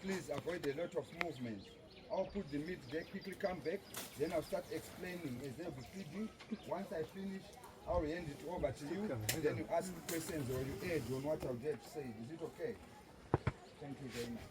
please avoid a lot of movement. I'll put the meat there, quickly come back, then I'll start explaining as they'll be feeding. Once I finish, I'll hand it over to you, then you ask questions or you add on what I'll get said. Is it okay? Thank you very much.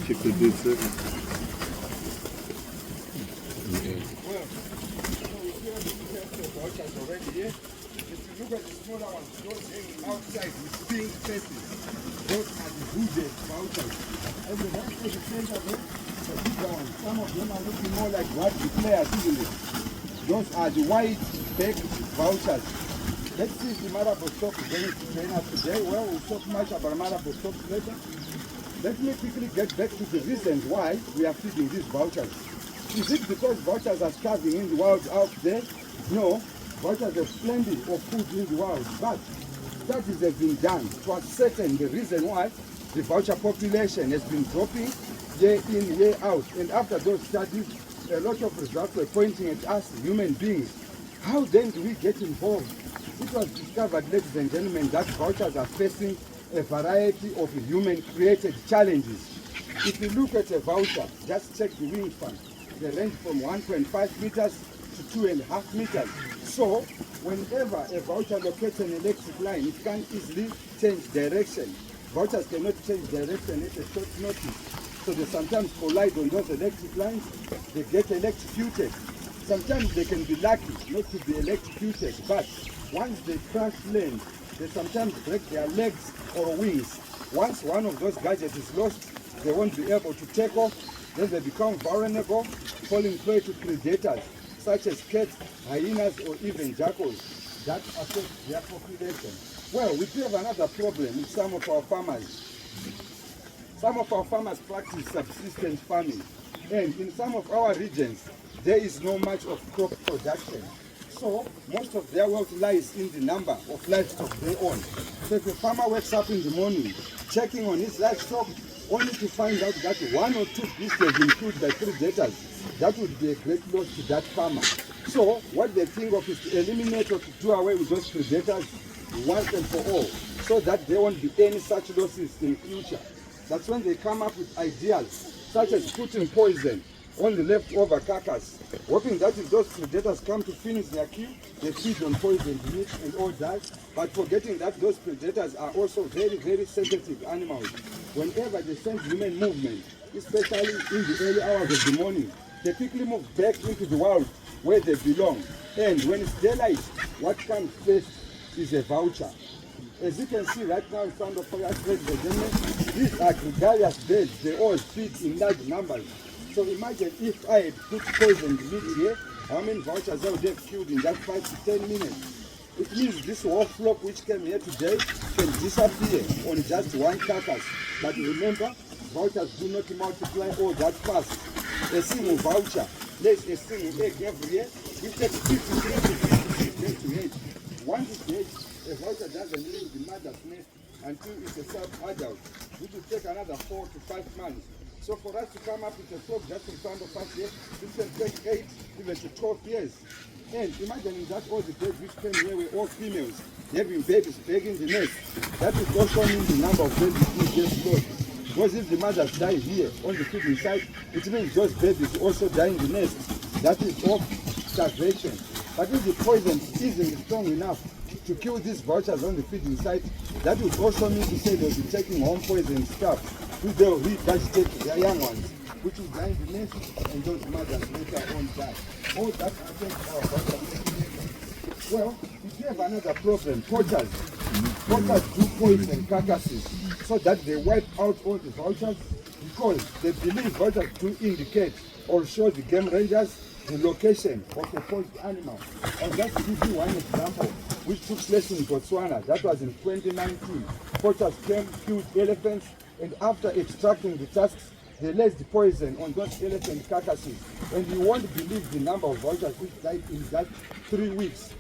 Check the boots there. Well, so we see all the vultures already here. If you look at the smaller ones, those hanging outside with pink faces, those are the hooded vultures. And the rest of the center there, the bigger ones, some of them are looking more like what the players, isn't it? Those are the white-backed vultures. Let's see if the marabou stock is going to train us today. Well, we'll talk much about marabou stock later. Let me quickly get back to the reasons why we are feeding these vultures. Is it because vultures are starving in the wild out there? No, vultures have plenty of food in the wild, but studies have been done to ascertain the reason why the vulture population has been dropping year in, year out. And after those studies, a lot of results were pointing at us, human beings. How then do we get involved? It was discovered, ladies and gentlemen, that vultures are facing a variety of human-created challenges. If you look at a vulture, just check the wingspan. They range from 1.5 meters to 2.5 meters. So, whenever a vulture locates an electric line, it can easily change direction. Vultures cannot change direction at a short notice. So they sometimes collide on those electric lines, they get electrocuted. Sometimes they can be lucky not to be electrocuted, but once they crash land, they sometimes break their legs or wings. Once one of those gadgets is lost, they won't be able to take off. Then they become vulnerable, falling prey to predators such as cats, hyenas, or even jackals that affect their population. Well, we do have another problem with some of our farmers. Some of our farmers practice subsistence farming, and in some of our regions, there is no much of crop production. So, most of their wealth lies in the number of livestock they own. So if a farmer wakes up in the morning, checking on his livestock, only to find out that one or two beasts have been killed by predators, that would be a great loss to that farmer. So, what they think of is to eliminate or to do away with those predators once and for all, so that there won't be any such losses in the future. That's when they come up with ideas, such as putting poison on the leftover carcass, hoping that if those predators come to finish their kill, they feed on poisoned meat and all that, but forgetting that those predators are also very, very sensitive animals. Whenever they sense human movement, especially in the early hours of the morning, they quickly move back into the wild where they belong. And when it's daylight, what comes first is a vulture. As you can see right now in front of us, ladies and gentlemen, these are gregarious birds. They all feed in large numbers. So imagine if I had put poisoned meat here, how many vultures I would have killed in just 5 to 10 minutes. It means this whole flock which came here today can disappear on just one carcass. But remember, vultures do not multiply all that fast. A single vulture lays a single egg every year. It takes 53 to hatch. Once it hatches, a vulture doesn't leave the mother's nest until it's a self-adult, which will take another 4 to 5 months. So for us to come up with a flock just in front of us here, this can take 8 even to 12 years. And imagine that all the birds which came here were all females, having babies back in the nest. That would also mean the number of babies will get lost. Because if the mothers die here on the feeding site, it means those babies also die in the nest. That is of starvation. But if the poison isn't strong enough to kill these vultures on the feeding site, that would also mean to say they'll be taking home poison stuff, which they'll regurgitate to their young ones, which will die in the nest, and those mothers later on die. All that affects our vultures. Well, we have another problem, poachers. Poachers do poison carcasses so that they wipe out all the vultures because they believe vultures do indicate or show the game rangers the location of a poached animal. And just to give you one example, which took place in Botswana, that was in 2019. Poachers came, killed elephants, and after extracting the tusks, they laid the poison on those elephant carcasses. And you won't believe the number of vultures which died in that 3 weeks.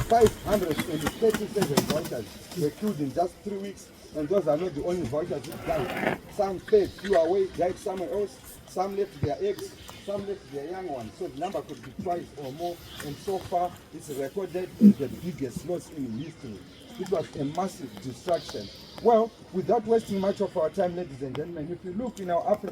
537 vultures were killed in just 3 weeks, and those are not the only vultures which died. Some flew away, died somewhere else, some left their eggs, some left their young ones. So the number could be twice or more, and so far it's recorded as the biggest loss in history. It was a massive destruction. Well, without wasting much of our time, ladies and gentlemen, if you look in our African